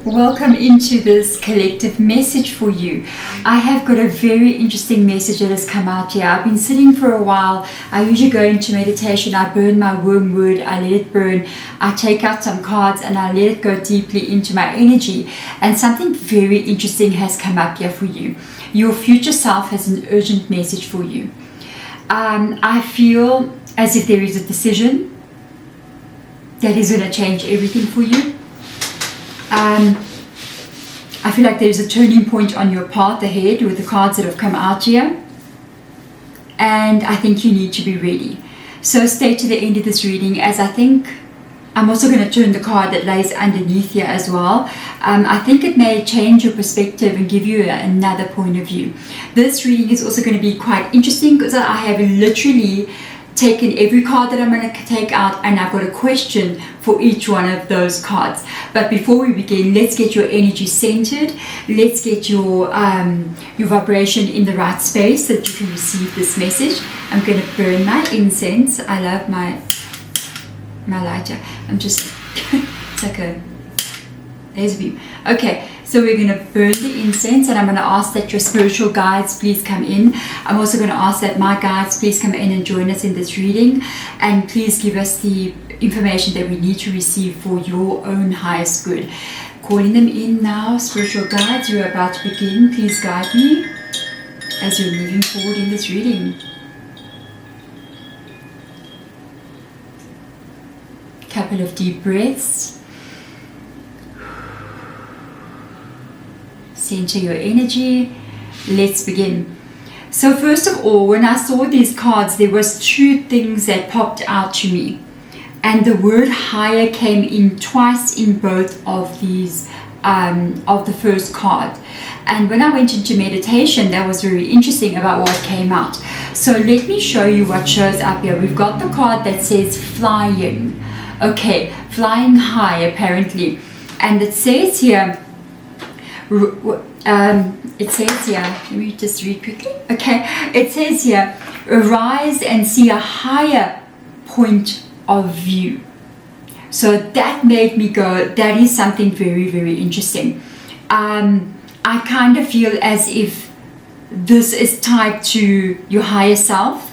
Welcome into this collective message for you. I have got a very interesting message that has come out here. I've been sitting for a while. I usually go into meditation. I burn my wormwood. I let it burn. I take out some cards and I let it go deeply into my energy. And something very interesting has come up here for you. Your future self has an urgent message for you. I feel as if there is a decision that is going to change everything for you. I feel like there's a turning point on your path ahead with the cards that have come out here, and I think you need to be ready. So stay to the end of this reading, as I think I'm also going to turn the card that lays underneath here as well. I think it may change your perspective and give you another point of view. This reading is also going to be quite interesting because I have literally taken every card that I'm going to take out and I've got a question for each one of those cards. But before we begin, let's get your energy centered. Let's get your vibration in the right space so that you can receive this message. I'm going to burn my incense. I love my lighter. I'm just it's like a laser beam. Okay, so we're going to burn the incense, and I'm going to ask that your spiritual guides please come in. I'm also going to ask that my guides please come in and join us in this reading, and please give us the information that we need to receive for your own highest good. Calling them in now. Spiritual guides, you're about to begin. Please guide me as you're moving forward in this reading. Couple of deep breaths. Center your energy. Let's begin. So first of all, when I saw these cards, there was two things that popped out to me, and the word higher came in twice in both of these of the first card. And when I went into meditation, that was very interesting about what came out. So let me show you what shows up here. We've got the card that says flying. Okay, flying high apparently, and it says here, let me just read quickly. Okay, it says here, arise and see a higher point of view. So that made me go, that is something very, very interesting. I kind of feel as if this is tied to your higher self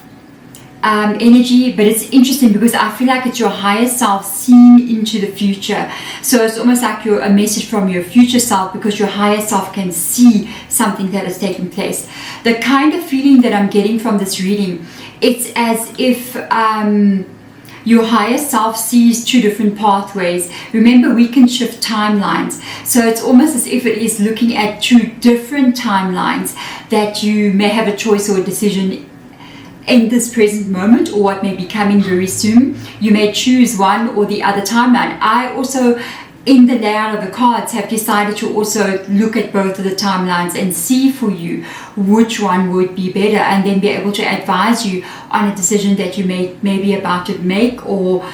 energy, but it's interesting because I feel like it's your higher self seeing into the future. So it's almost like a message from your future self, because your higher self can see something that is taking place. The kind of feeling that I'm getting from this reading, it's as if your higher self sees two different pathways. Remember, we can shift timelines, so it's almost as if it is looking at two different timelines that you may have a choice or a decision in this present moment, or what may be coming very soon. You may choose one or the other timeline. I also, in the layout of the cards, have decided to also look at both of the timelines and see for you which one would be better, and then be able to advise you on a decision that you may be about to make or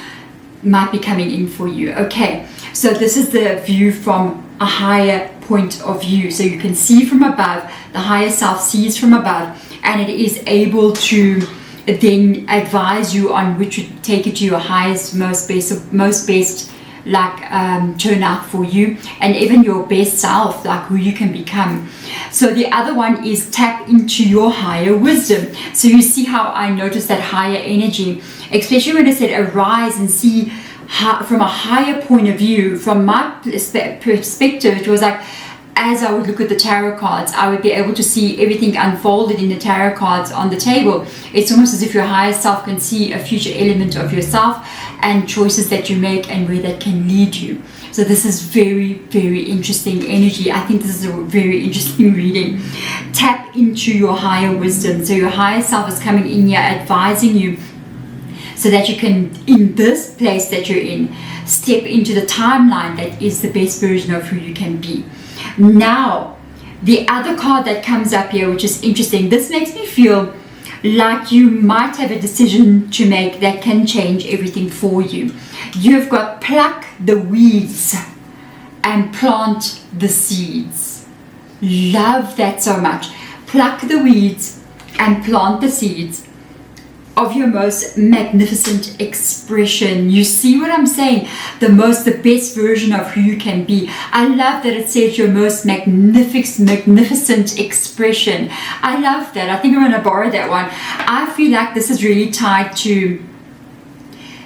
might be coming in for you. Okay, so this is the view from a higher point of view. So you can see from above, the higher self sees from above, and it is able to then advise you on which would take it to your highest, most best turn out for you, and even your best self, like who you can become. So the other one is tap into your higher wisdom. So you see how I noticed that higher energy, especially when I said arise and see from a higher point of view. From my perspective, it was like, as I would look at the tarot cards, I would be able to see everything unfolded in the tarot cards on the table. It's almost as if your higher self can see a future element of yourself and choices that you make and where that can lead you. So this is very, very interesting energy. I think this is a very interesting reading. Tap into your higher wisdom. So your higher self is coming in here advising you so that you can, in this place that you're in, step into the timeline that is the best version of who you can be. Now, the other card that comes up here, which is interesting, this makes me feel like you might have a decision to make that can change everything for you. You've got pluck the weeds and plant the seeds. Love that so much. Pluck the weeds and plant the seeds. of your most magnificent expression. You see what I'm saying? The best version of who you can be. I love that it says your most magnificent expression. I love that. I think I'm going to borrow that one. I feel like this is really tied to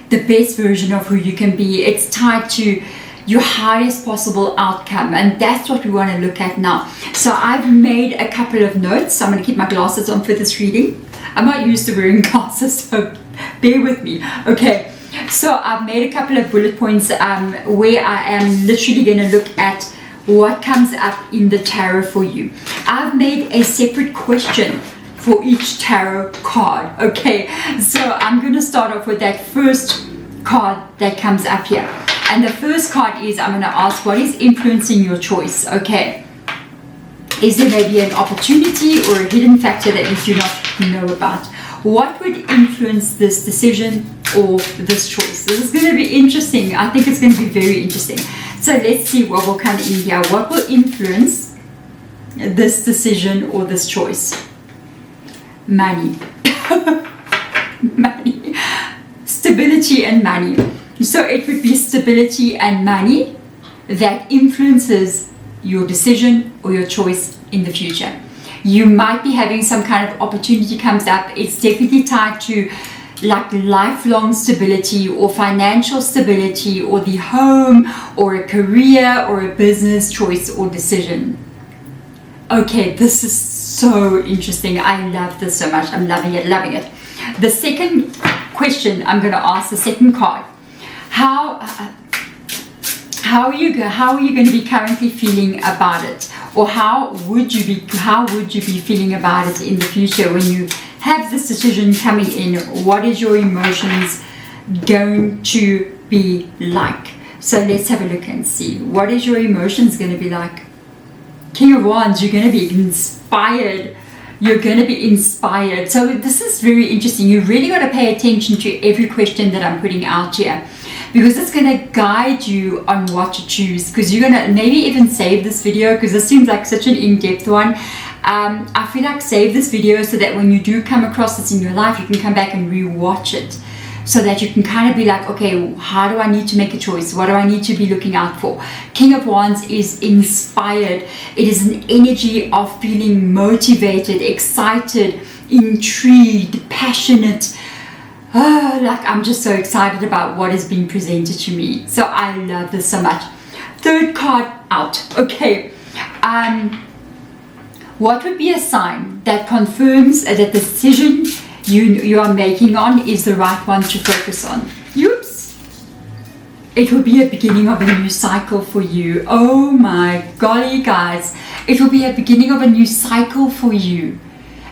the best version of who you can be. It's tied to your highest possible outcome, and that's what we want to look at now. So I've made a couple of notes. I'm going to keep my glasses on for this reading. I'm not used to wearing glasses, so bear with me. Okay, so I've made a couple of bullet points where I am literally going to look at what comes up in the tarot for you. I've made a separate question for each tarot card. Okay, so I'm going to start off with that first card that comes up here. And the first card is, I'm going to ask, what is influencing your choice? Okay. Is there maybe an opportunity or a hidden factor that you do not know about? What would influence this decision or this choice? This is going to be interesting. I think it's going to be very interesting. So let's see what will come in here. What will influence this decision or this choice? Money. Money. Stability and money. So it would be stability and money that influences your decision or your choice in the future. You might be having some kind of opportunity comes up. It's definitely tied to like lifelong stability or financial stability or the home or a career or a business choice or decision. Okay, this is so interesting. I love this so much. I'm loving it, loving it. The second question I'm going to ask, the second card. How are you going to be currently feeling about it, or how would you be feeling about it in the future when you have this decision coming in? What is your emotions going to be like? So let's have a look and see. What is your emotions going to be like? King of Wands, you're going to be inspired. You're going to be inspired. So this is very interesting. You really got to pay attention to every question that I'm putting out here, because it's going to guide you on what to choose. Because you're going to maybe even save this video, because this seems like such an in-depth one. I feel like save this video so that when you do come across this in your life, you can come back and re-watch it, so that you can kind of be like, okay, how do I need to make a choice? What do I need to be looking out for? King of Wands is inspired. It is an energy of feeling motivated, excited, intrigued, passionate. Oh, like I'm just so excited about what is being presented to me. So I love this so much. Third card out. Okay. What would be a sign that confirms that the decision you are making on is the right one to focus on? Oops. It will be a beginning of a new cycle for you. Oh my golly, guys. It will be a beginning of a new cycle for you.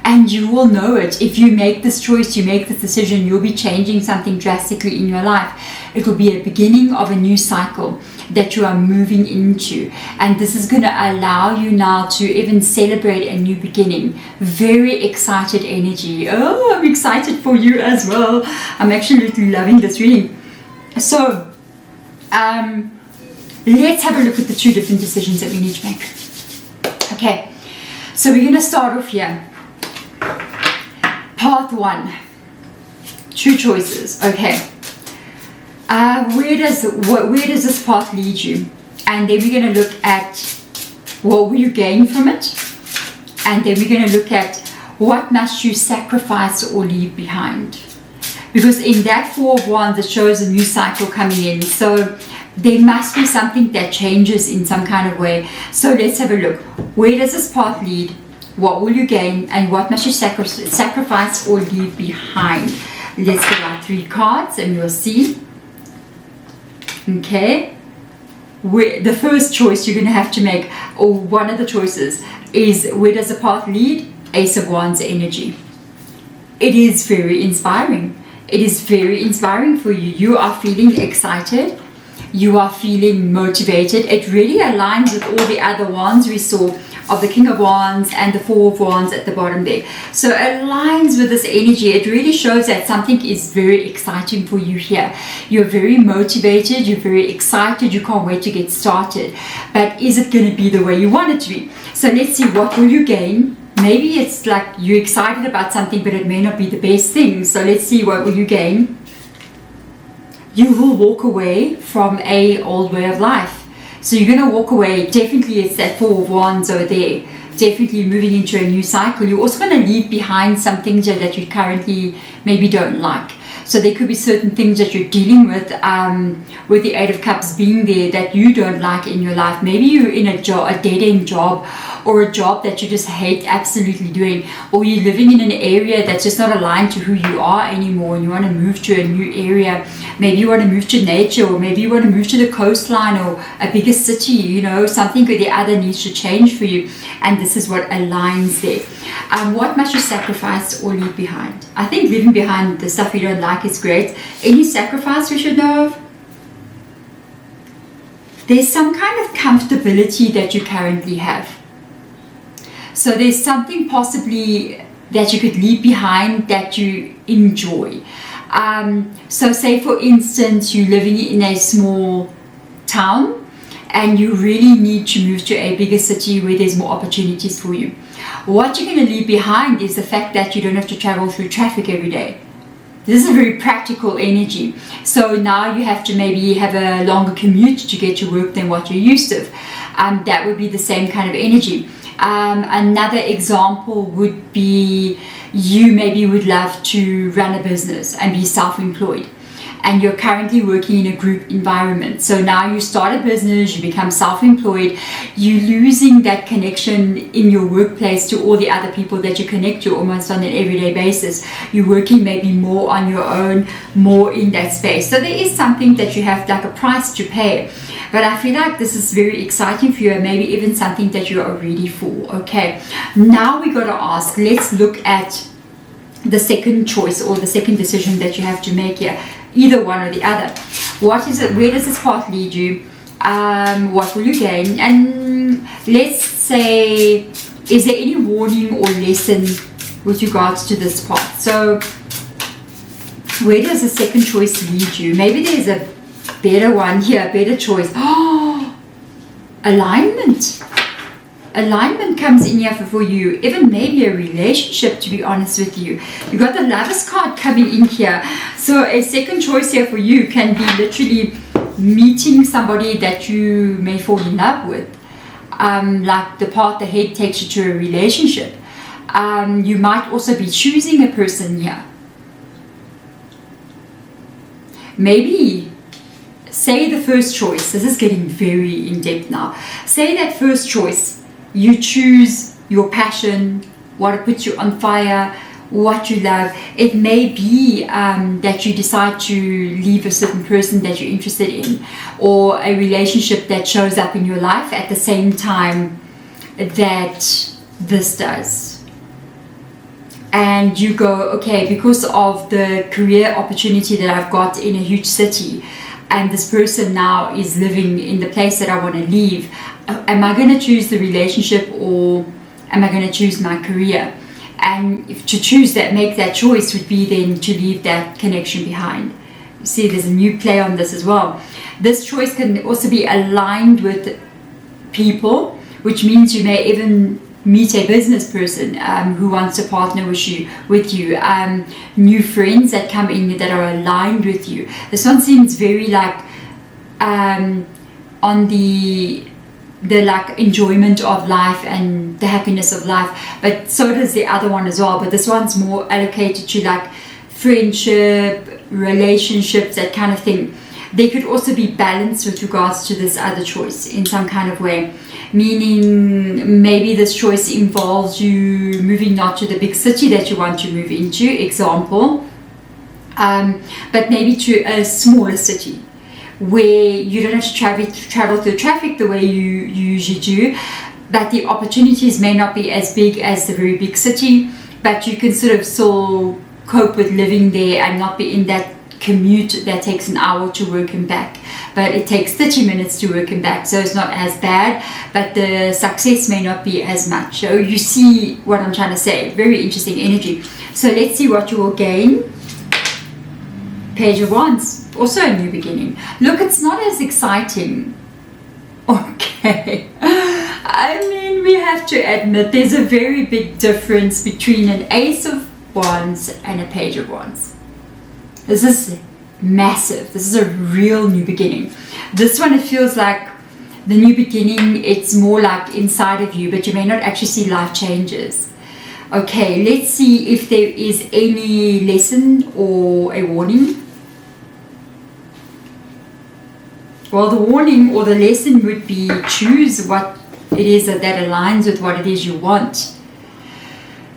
And you will know it. If you make this choice, you make this decision, you'll be changing something drastically in your life. It will be a beginning of a new cycle that you are moving into. And this is going to allow you now to even celebrate a new beginning. Very excited energy. Oh, I'm excited for you as well. I'm actually loving this reading. So, let's have a look at the two different decisions that we need to make. Okay, so we're going to start off here. Path 1, 2 choices. Okay, where does this path lead you? And then we're going to look at what will you gain from it, and then we're going to look at what must you sacrifice or leave behind. Because in that 4 of Wands, it shows a new cycle coming in. So there must be something that changes in some kind of way. So let's have a look. Where does this path lead? What will you gain, and what must you sacrifice or leave behind? Let's get our 3 cards and we'll see. Okay. The first choice you're going to have to make, or one of the choices, is where does the path lead? Ace of Wands energy. It is very inspiring. It is very inspiring for you. You are feeling excited. You are feeling motivated. It really aligns with all the other wands we saw, of the King of Wands and the 4 of Wands at the bottom there. So it aligns with this energy. It really shows that something is very exciting for you here. You're very motivated, you're very excited, you can't wait to get started. But is it going to be the way you want it to be? So let's see, what will you gain maybe it's like you're excited about something, but it may not be the best thing. So let's see, what will you gain? You will walk away from a old way of life. So you're going to walk away. Definitely it's that Four of Wands over there. Definitely moving into a new cycle. You're also going to leave behind some things that you currently maybe don't like. So there could be certain things that you're dealing with the Eight of Cups being there that you don't like in your life. Maybe you're in a dead-end job, or a job that you just hate absolutely doing, or you're living in an area that's just not aligned to who you are anymore, and you want to move to a new area. Maybe you want to move to nature, or maybe you want to move to the coastline or a bigger city, you know, something or the other needs to change for you, and this is what aligns there. What must you sacrifice or leave behind? I think leaving behind the stuff you don't like is great. Any sacrifice we should know of? There's some kind of comfortability that you currently have. So there's something possibly that you could leave behind that you enjoy. So say for instance, you're living in a small town and you really need to move to a bigger city where there's more opportunities for you. What you're going to leave behind is the fact that you don't have to travel through traffic every day. This is a very practical energy. So now you have to maybe have a longer commute to get to work than what you're used to. That would be the same kind of energy. Another example would be you maybe would love to run a business and be self-employed, and you're currently working in a group environment. So now you start a business, you become self-employed, you're losing that connection in your workplace to all the other people that you connect to almost on an everyday basis. You're working maybe more on your own, more in that space. So there is something that you have like a price to pay. But I feel like this is very exciting for you, and maybe even something that you are ready for. Okay, now we got to ask, let's look at the second choice or the second decision that you have to make here. Either one or the other. What is it? Where does this path lead you? What will you gain? And let's say, is there any warning or lesson with regards to this path? So where does the second choice lead you? Maybe there's a better one here, better choice. Oh, alignment. Alignment comes in here for you, even maybe a relationship, to be honest with you. You got the Lovers card coming in here. So a second choice here for you can be literally meeting somebody that you may fall in love with. Like the path ahead takes you to a relationship. You might also be choosing a person here. Maybe, say the first choice. This is getting very in-depth now. Say that first choice. You choose your passion, what puts you on fire, what you love. It may be that you decide to leave a certain person that you're interested in, or a relationship that shows up in your life at the same time that this does. And you go, okay, because of the career opportunity that I've got in a huge city, and this person now is living in the place that I want to leave, am I going to choose the relationship, or am I going to choose my career? And if to choose that, make that choice would be then to leave that connection behind. You see, there's a new play on this as well. This choice can also be aligned with people, which means you may even meet a business person who wants to partner with you, new friends that come in that are aligned with you. This one seems very like on the like enjoyment of life and the happiness of life, but so does the other one as well. But this one's more allocated to like friendship, relationships, that kind of thing. There could also be balance with regards to this other choice in some kind of way, meaning maybe this choice involves you moving not to the big city that you want to move into, example, but maybe to a smaller city where you don't have to travel through traffic the way you usually do, but the opportunities may not be as big as the very big city, but you can sort of still cope with living there and not be in that commute that takes an hour to work and back, but it takes 30 minutes to work and back, so it's not as bad, but the success may not be as much. So you see what I'm trying to say. Very interesting energy. So let's see what you will gain. Page of Wands, also a new beginning. Look, it's not as exciting. Okay, I mean, we have to admit there's a very big difference between an Ace of Wands and a Page of Wands. This is massive. This is a real new beginning. This one, it feels like the new beginning, it's more like inside of you, but you may not actually see life changes. Okay, let's see if there is any lesson or a warning. Well, the warning or the lesson would be choose what it is that aligns with what it is you want.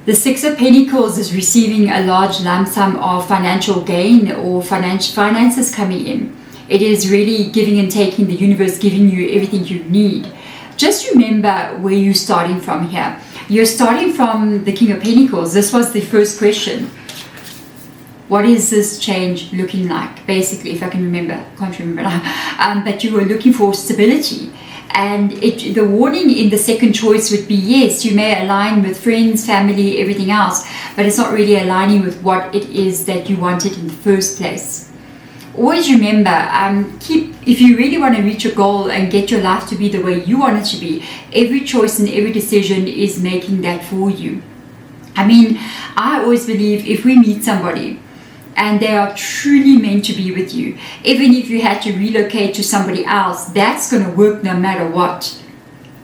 The Six of Pentacles is receiving a large lump sum of financial gain or finances coming in. It is really giving and taking, the universe giving you everything you need. Just remember where you're starting from here. You're starting from the King of Pentacles. This was the first question. What is this change looking like? Basically, if I can remember, I can't remember now. But you were looking for stability. And the warning in the second choice would be, yes, you may align with friends, family, everything else, but it's not really aligning with what it is that you wanted in the first place. Always remember, if you really want to reach a goal and get your life to be the way you want it to be, every choice and every decision is making that for you. I mean, I always believe if we meet somebody and they are truly meant to be with you, even if you had to relocate to somebody else, that's going to work no matter what.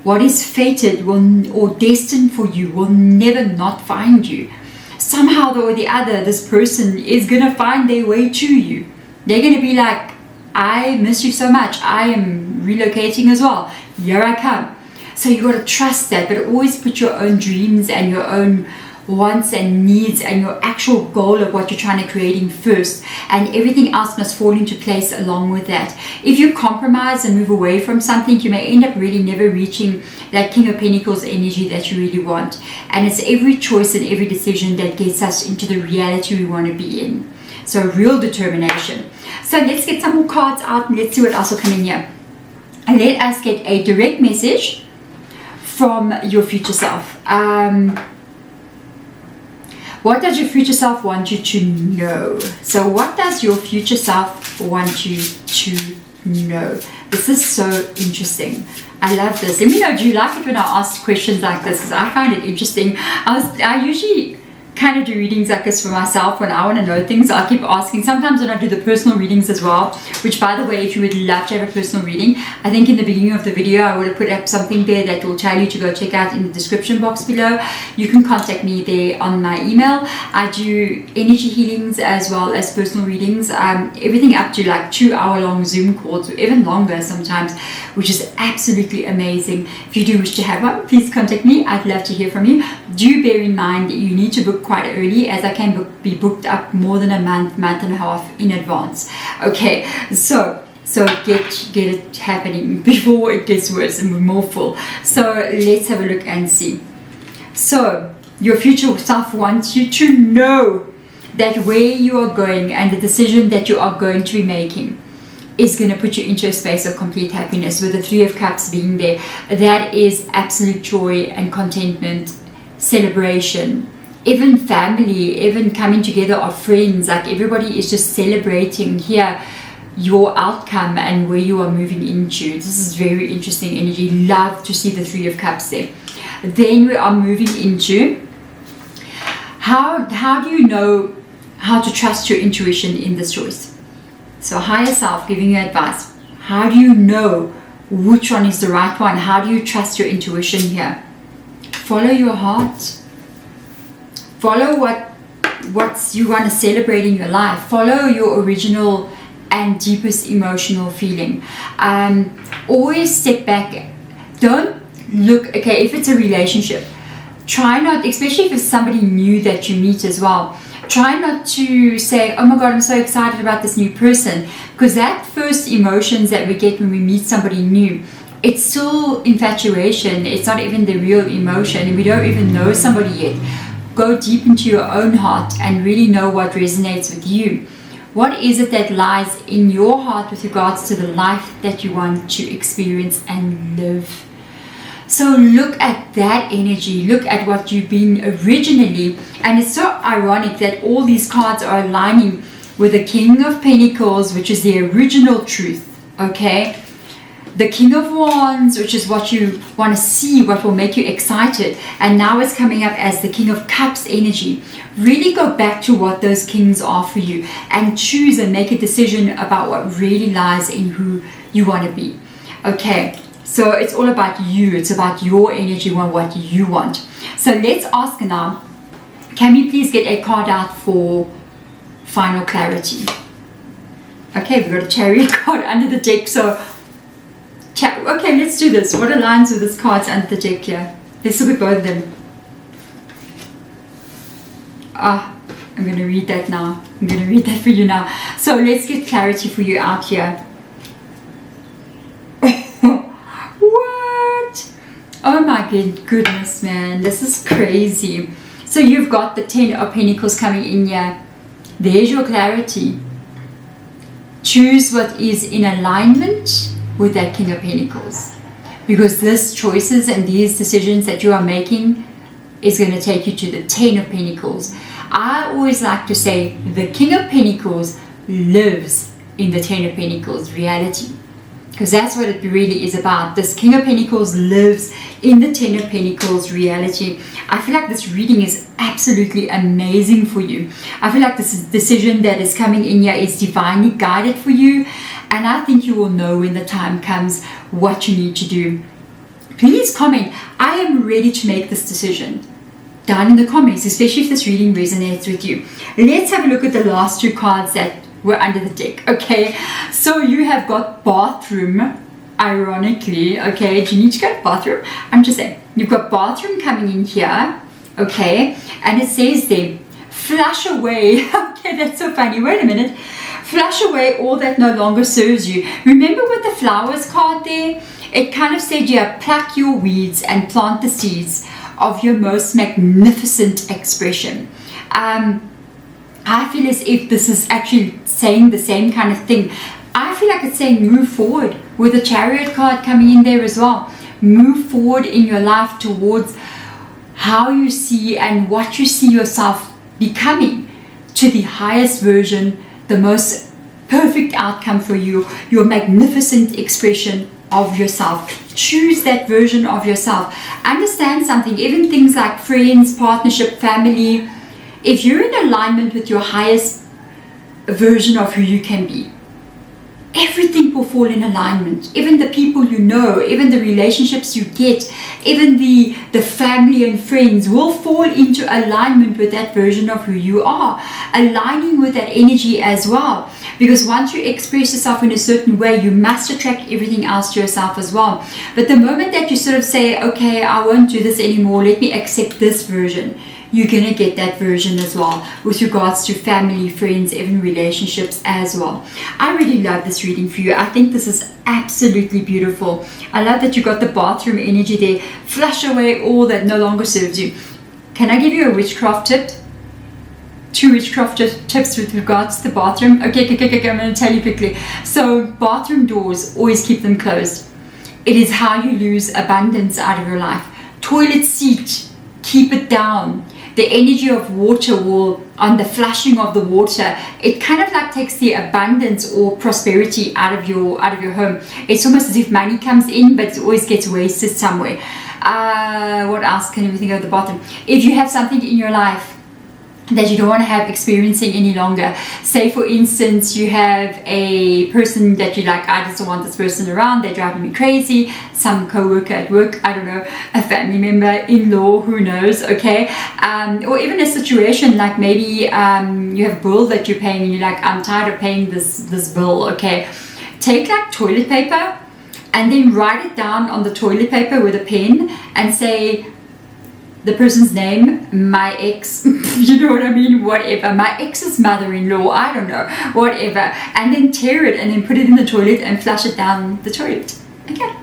What is fated or destined for you will never not find you. Somehow or the other, this person is going to find their way to you. They're going to be like, I miss you so much. I am relocating as well. Here I come. So you got to trust that, but always put your own dreams and your own wants and needs and your actual goal of what you're trying to create in first, and everything else must fall into place along with that. If you compromise and move away from something, you may end up really never reaching that King of Pentacles energy that you really want. And it's every choice and every decision that gets us into the reality we want to be in. So real determination. So let's get some more cards out and let's see what else will come in here. And let us get a direct message from your future self. What does your future self want you to know? So what does your future self want you to know? This is so interesting. I love this. Let me know, do you like it when I ask questions like this? Because I find it interesting. I usually kind of do readings like this for myself when I want to know things. I'll keep asking. Sometimes when I do the personal readings as well, which by the way, if you would love to have a personal reading, I think in the beginning of the video I would have put up something there that will tell you to go check out in the description box below. You can contact me there on my email. I do energy healings as well as personal readings, everything up to like 2-hour long Zoom calls, or even longer sometimes, which is absolutely amazing. If you do wish to have one, please contact me. I'd love to hear from you. Do bear in mind that you need to book quite early, as I can be booked up more than a month and a half in advance. Okay, so get it happening before it gets worse and we're more full. So let's have a look and see. So your future self wants you to know that where you are going and the decision that you are going to be making is going to put you into a space of complete happiness, with the Three of Cups being there. That is absolute joy and contentment, celebration, even family, even coming together of friends. Like everybody is just celebrating here your outcome and where you are moving into. This is very interesting energy. Love to see the Three of Cups there. Then we are moving into how do you know how to trust your intuition in this choice? So higher self giving you advice. How do you know which one is the right one? How do you trust your intuition here? Follow your heart. Follow what you want to celebrate in your life. Follow your original and deepest emotional feeling. Always step back. Don't look, okay, if it's a relationship, try not, especially if it's somebody new that you meet as well, try not to say, oh my God, I'm so excited about this new person, because that first emotions that we get when we meet somebody new, it's still infatuation. It's not even the real emotion, and we don't even know somebody yet. Go deep into your own heart and really know what resonates with you. What is it that lies in your heart with regards to the life that you want to experience and live? So look at that energy, look at what you've been originally. And it's so ironic that all these cards are aligning with the King of Pentacles, which is the original truth, okay? the King of Wands, which is what you want to see, what will make you excited. And now it's coming up as the King of Cups energy. Really go back to what those kings are for you and choose and make a decision about what really lies in who you want to be. Okay, so it's all about you. It's about your energy and what you want. So let's ask now, can we please get a card out for final clarity? Okay, we've got a Chariot card under the deck. So okay, let's do this. What aligns with this cards under the deck here? Let's look at both of them. I'm going to read that now. I'm going to read that for you now. So let's get clarity for you out here. What? Oh my goodness, man. This is crazy. So you've got the 10 of Pentacles coming in here. There's your clarity. Choose what is in alignment with that King of Pentacles, because these choices and these decisions that you are making is going to take you to the 10 of Pentacles. I always like to say the King of Pentacles lives in the 10 of Pentacles reality, because that's what it really is about. This King of Pentacles lives in the 10 of Pentacles reality. I feel like this reading is absolutely amazing for you. I feel like this decision that is coming in here is divinely guided for you. And I think you will know when the time comes what you need to do. Please comment, I am ready to make this decision, down in the comments, especially if this reading resonates with you. Let's have a look at the last two cards that were under the deck. Okay, so you have got bathroom, ironically. Okay, do you need to go to the bathroom? I'm just saying, you've got bathroom coming in here. Okay, and it says there, flush away. Okay, that's so funny. Wait a minute. Flush away all that no longer serves you. Remember with the flowers card there? It kind of said, yeah, pluck your weeds and plant the seeds of your most magnificent expression. I feel as if this is actually saying the same kind of thing. I feel like it's saying move forward, with the Chariot card coming in there as well. Move forward in your life towards how you see and what you see yourself becoming, to the highest version, the most perfect outcome for you, your magnificent expression of yourself. Choose that version of yourself. Understand something, even things like friends, partnership, family, if you're in alignment with your highest version of who you can be, everything will fall in alignment. Even the people you know, even the relationships you get, even the family and friends will fall into alignment with that version of who you are, aligning with that energy as well. Because once you express yourself in a certain way, you must attract everything else to yourself as well. But the moment that you sort of say, okay, I won't do this anymore, let me accept this version, you're going to get that version as well, with regards to family, friends, even relationships as well. I really love this reading for you. I think this is absolutely beautiful. I love that you got the bathroom energy there. Flush away all that no longer serves you. Can I give you a witchcraft tip? 2 witchcraft tips with regards to the bathroom. Okay, I'm going to tell you quickly. So bathroom doors, always keep them closed. It is how you lose abundance out of your life. Toilet seat, keep it down. The energy of water will, on the flushing of the water, it kind of like takes the abundance or prosperity out of your home. It's almost as if money comes in, but it always gets wasted somewhere. What else can we think of the bathroom? If you have something in your life that you don't want to have experiencing any longer, say for instance you have a person that you like, I just don't want this person around, they're driving me crazy, some co-worker at work, I don't know, a family member, in-law, who knows, okay, or even a situation like maybe you have a bill that you're paying and you're like, I'm tired of paying this bill, okay, take like toilet paper and then write it down on the toilet paper with a pen and say the person's name, my ex, you know what I mean, whatever, my ex's mother-in-law, I don't know, whatever, and then tear it and then put it in the toilet and flush it down the toilet. Okay.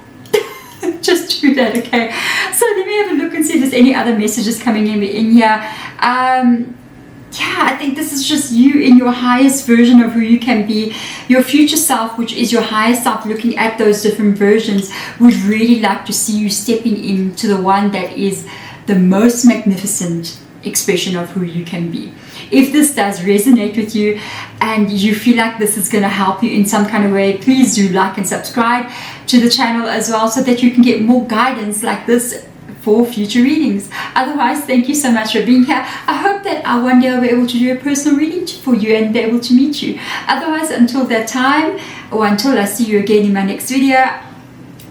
Just do that, okay? So let me have a look and see if there's any other messages coming in here. Yeah, I think this is just you in your highest version of who you can be. Your future self, which is your highest self, looking at those different versions, would really like to see you stepping into the one that is the most magnificent expression of who you can be. If this does resonate with you and you feel like this is going to help you in some kind of way, please do like and subscribe to the channel as well, so that you can get more guidance like this for future readings. Otherwise, thank you so much for being here. I hope that one day I'll be able to do a personal reading for you and be able to meet you. Otherwise, until that time, or until I see you again in my next video,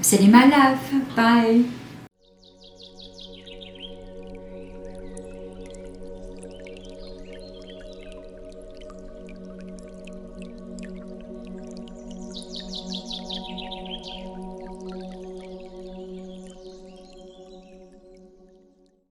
sending my love. Bye.